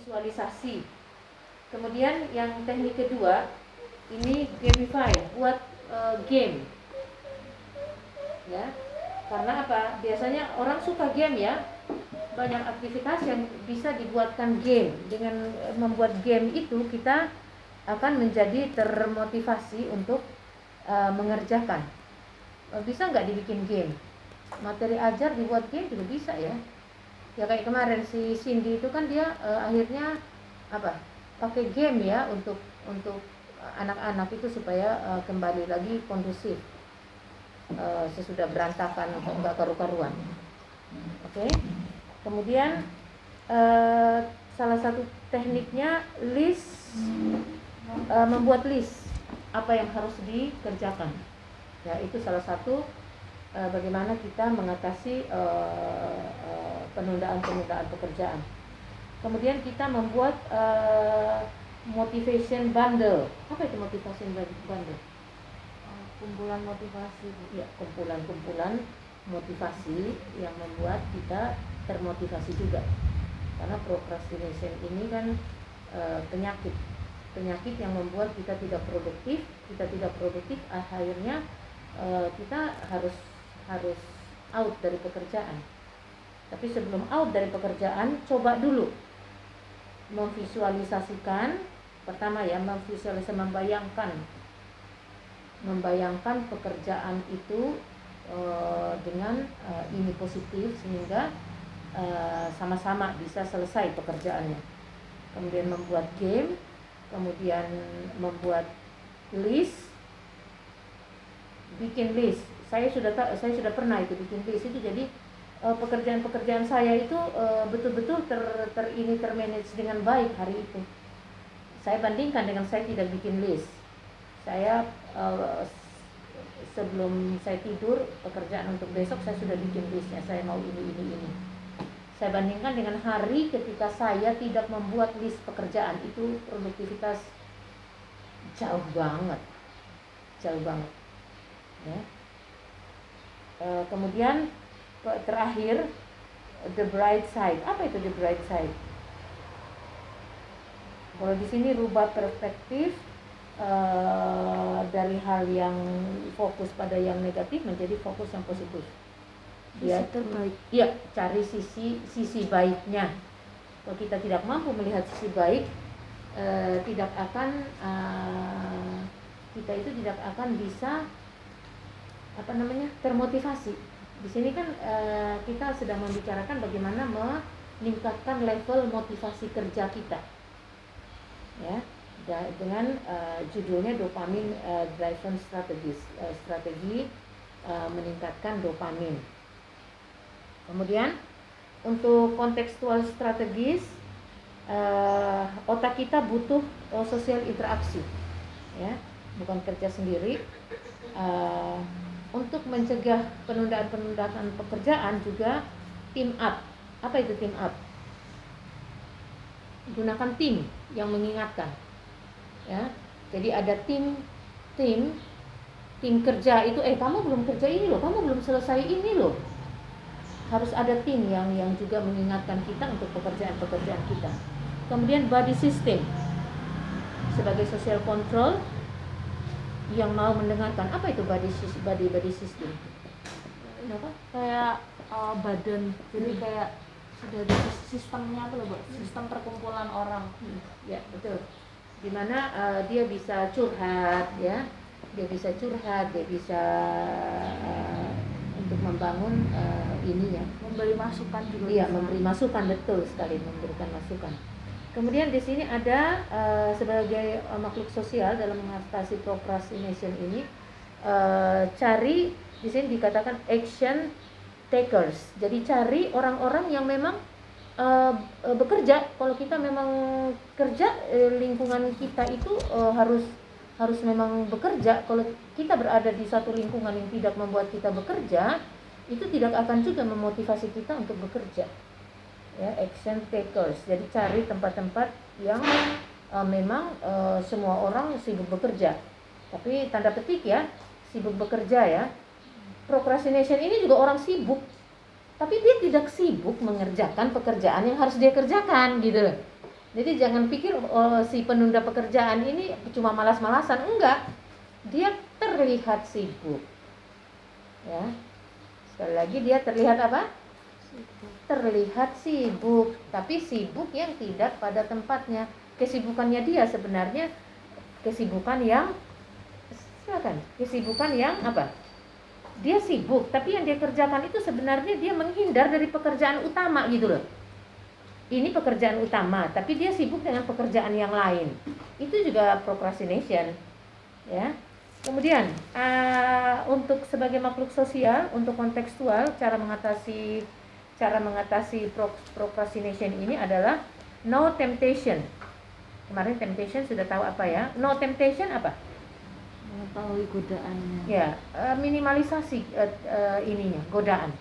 visualisasi. Kemudian yang teknik kedua ini gamify, buat game. Ya. Karena apa? Biasanya orang suka game ya. Banyak aktivitas yang bisa dibuatkan game. Dengan membuat game itu kita akan menjadi termotivasi untuk mengerjakan. Bisa nggak dibikin game? Materi ajar dibuat game juga bisa ya. Ya kayak kemarin si Cindy itu kan dia akhirnya apa? Pakai game ya untuk anak-anak itu supaya kembali lagi kondusif. Sesudah berantakan atau enggak karu-karuan. Oke. Kemudian salah satu tekniknya list, membuat list apa yang harus dikerjakan. Ya, itu salah satu bagaimana kita mengatasi penundaan pekerjaan. Kemudian kita membuat motivation bundle. Apa itu motivation bundle? Kumpulan motivasi. Ya, kumpulan motivasi yang membuat kita termotivasi juga. Karena procrastination ini kan penyakit yang membuat kita tidak produktif, akhirnya kita harus out dari pekerjaan. Tapi sebelum out dari pekerjaan, coba dulu memvisualisasikan. Pertama ya, membayangkan pekerjaan itu dengan ini positif sehingga sama-sama bisa selesai pekerjaannya. Kemudian membuat game, kemudian membuat list, bikin list. Saya sudah pernah itu bikin list itu. Jadi pekerjaan saya itu betul-betul termanage dengan baik hari itu. Saya bandingkan dengan saya tidak bikin list. Saya sebelum saya tidur, pekerjaan untuk besok saya sudah bikin listnya. Saya mau ini. Saya bandingkan dengan hari ketika saya tidak membuat list pekerjaan, itu produktivitas jauh banget. Ya. Kemudian terakhir, the bright side. Apa itu the bright side? Kalau di sini rubah perspektif dari hal yang fokus pada yang negatif menjadi fokus yang positif. Ya, terbaik. Ya, cari sisi baiknya. Kalau kita tidak mampu melihat sisi baik, kita itu tidak akan bisa termotivasi. Di sini kan kita sedang membicarakan bagaimana meningkatkan level motivasi kerja kita. Ya. Dengan judulnya dopamin driven strategi meningkatkan dopamin. Kemudian untuk kontekstual strategis, otak kita butuh sosial interaksi, ya, bukan kerja sendiri. Untuk mencegah penundaan pekerjaan juga team up. Apa itu team up? Gunakan tim yang mengingatkan. Ya, jadi ada tim kerja itu, kamu belum kerja ini loh, kamu belum selesai ini loh. Harus ada tim yang juga mengingatkan kita untuk pekerjaan kita. Kemudian body system sebagai social control yang mau mendengarkan. Apa itu body system? Apa? Kayak badan, jadi kayak sudah ada sistemnya tuh loh, sistem perkumpulan orang. Ya, betul. Dimana dia bisa curhat, ya, dia bisa untuk membangun ini ya, memberi masukan juga. Iya, memberi masukan, betul sekali, memberikan masukan. Kemudian di sini ada sebagai makhluk sosial dalam mengatasi procrastination ini, cari, di sini dikatakan action takers. Jadi cari orang-orang yang memang bekerja. Kalau kita memang kerja, lingkungan kita itu harus memang bekerja. Kalau kita berada di satu lingkungan yang tidak membuat kita bekerja, itu tidak akan juga memotivasi kita untuk bekerja. Ya, action takers. Jadi cari tempat-tempat yang memang semua orang sibuk bekerja. Tapi tanda petik ya, sibuk bekerja ya. Procrastination ini juga orang sibuk, tapi dia tidak sibuk mengerjakan pekerjaan yang harus dia kerjakan gitu loh. Jadi jangan pikir si penunda pekerjaan ini cuma malas-malasan, enggak. Dia terlihat sibuk. Ya. Sekali lagi dia terlihat apa? Terlihat sibuk, tapi sibuk yang tidak pada tempatnya. Kesibukannya dia sebenarnya kesibukan yang kesibukan yang apa? Dia sibuk, tapi yang dia kerjakan itu sebenarnya dia menghindar dari pekerjaan utama gitu loh. Ini pekerjaan utama, tapi dia sibuk dengan pekerjaan yang lain. Itu juga procrastination, ya. Kemudian untuk sebagai makhluk sosial, untuk kontekstual, cara mengatasi procrastination ini adalah no temptation. Kemarin temptation sudah tahu apa ya? No temptation apa? Mengetahui godaannya. Ya, minimalisasi ininya, godaan.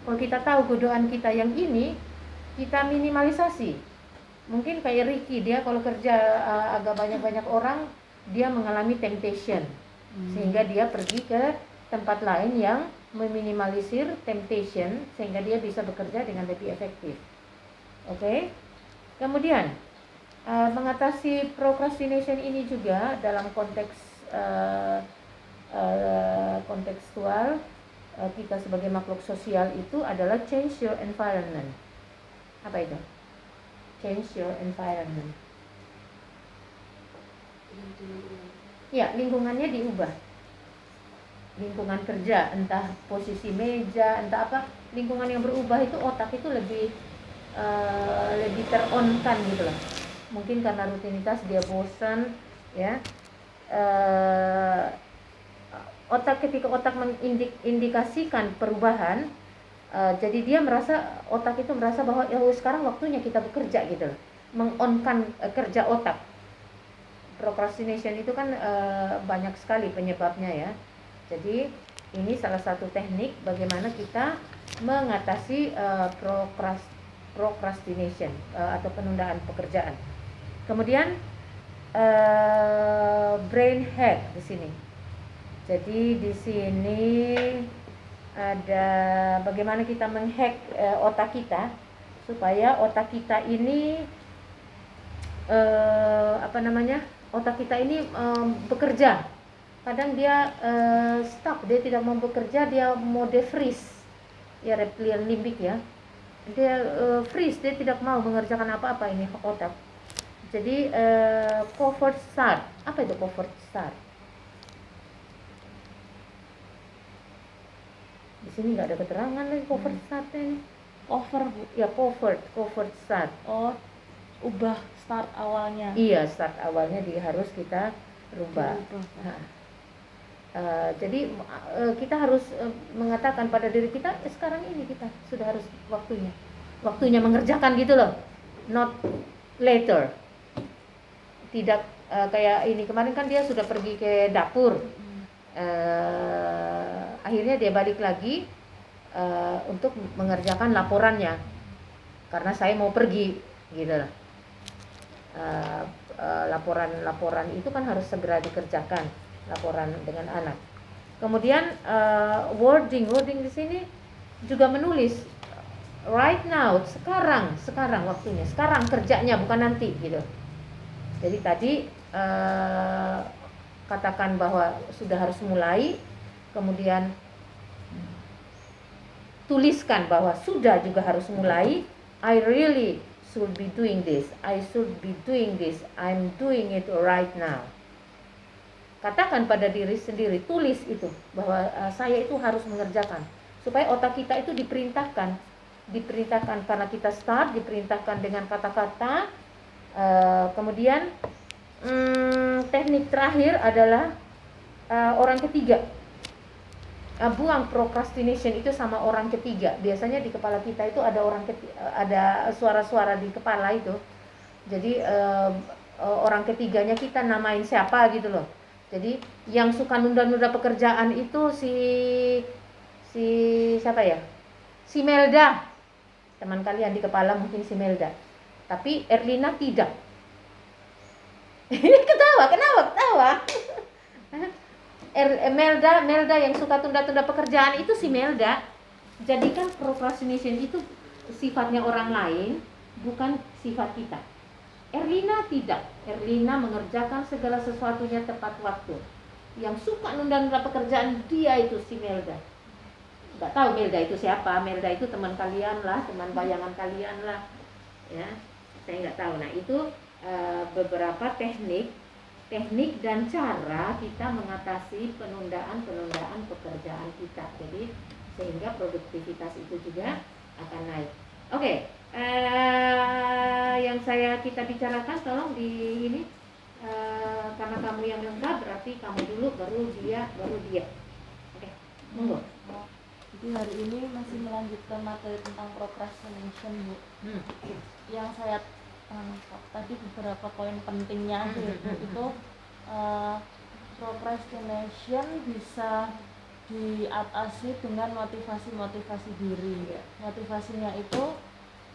Kalau kita tahu godaan kita yang ini, kita minimalisasi. Mungkin kayak Ricky, dia kalau kerja agak banyak-banyak orang, dia mengalami temptation. Sehingga dia pergi ke tempat lain yang meminimalisir temptation, sehingga dia bisa bekerja dengan lebih efektif. Oke? Kemudian, mengatasi procrastination ini juga dalam konteks kontekstual, kita sebagai makhluk sosial itu adalah change your environment. Apa itu? Change your environment. Ya, lingkungannya diubah. Lingkungan kerja, entah posisi meja, entah apa, lingkungan yang berubah itu otak itu lebih ter-on-kan gitu loh. Mungkin karena rutinitas dia bosan, ya. Ketika otak mengindikasikan perubahan, jadi dia otak itu merasa bahwa sekarang waktunya kita bekerja gitu loh, meng-on-kan kerja otak. Procrastination itu kan banyak sekali penyebabnya ya. Jadi ini salah satu teknik bagaimana kita mengatasi procrastination atau penundaan pekerjaan. Kemudian brain hack di sini. Jadi di sini ada bagaimana kita menghack otak kita supaya otak kita ini otak kita ini bekerja. Kadang dia stuck, dia tidak mau bekerja, dia mode freeze, ya, reptilian limbik ya, dia freeze, dia tidak mau mengerjakan apa-apa ini otak. Jadi covert start, apa itu covert start? Di sini nggak ada keterangan lagi covert startnya ini. Cover Bu. Ya, covert start. Oh, ubah start awalnya. Iya, start awalnya harus kita rubah. Jadi kita harus mengatakan pada diri kita, sekarang ini kita sudah harus waktunya mengerjakan gitu loh, not later. Tidak kayak ini kemarin kan dia sudah pergi ke dapur, akhirnya dia balik lagi untuk mengerjakan laporannya karena saya mau pergi gitu loh. Laporan itu kan harus segera dikerjakan, laporan dengan anak. Kemudian wording di sini juga menulis right now, sekarang waktunya, sekarang kerjanya, bukan nanti gitu. Jadi tadi katakan bahwa sudah harus mulai, kemudian tuliskan bahwa sudah juga harus mulai. I really should be doing this, I should be doing this, I'm doing it right now. Katakan pada diri sendiri, tulis itu bahwa saya itu harus mengerjakan, supaya otak kita itu diperintahkan karena kita start, diperintahkan dengan kata-kata. Kemudian teknik terakhir adalah orang ketiga. Buang procrastination itu sama orang ketiga. Biasanya di kepala kita itu ada suara-suara di kepala itu. Jadi orang ketiganya kita namain siapa gitu loh. Jadi yang suka nunda-nunda pekerjaan itu si siapa ya? Si Melda. Teman kalian di kepala mungkin si Melda. Tapi Erlina tidak. Ketawa. Melda yang suka tunda-tunda pekerjaan itu si Melda. Jadikan procrastination itu sifatnya orang lain, bukan sifat kita. Erlina tidak. Erlina mengerjakan segala sesuatunya tepat waktu. Yang suka nunda-nunda pekerjaan dia itu si Melda. Nggak tahu Melda itu siapa. Melda itu teman kalian lah, teman bayangan kalian lah. Ya, saya nggak tahu. Nah itu beberapa teknik dan cara kita mengatasi penundaan pekerjaan kita. Jadi sehingga produktivitas itu juga akan naik. Oke, yang kita bicarakan tolong di ini, karena kamu yang lengkap berarti kamu dulu baru dia. Oke, monggo. Jadi hari ini masih melanjutkan materi tentang procrastination, Bu. Yang saya tangkap tadi beberapa poin pentingnya yaitu itu procrastination bisa diatasi dengan motivasi diri. Motivasinya itu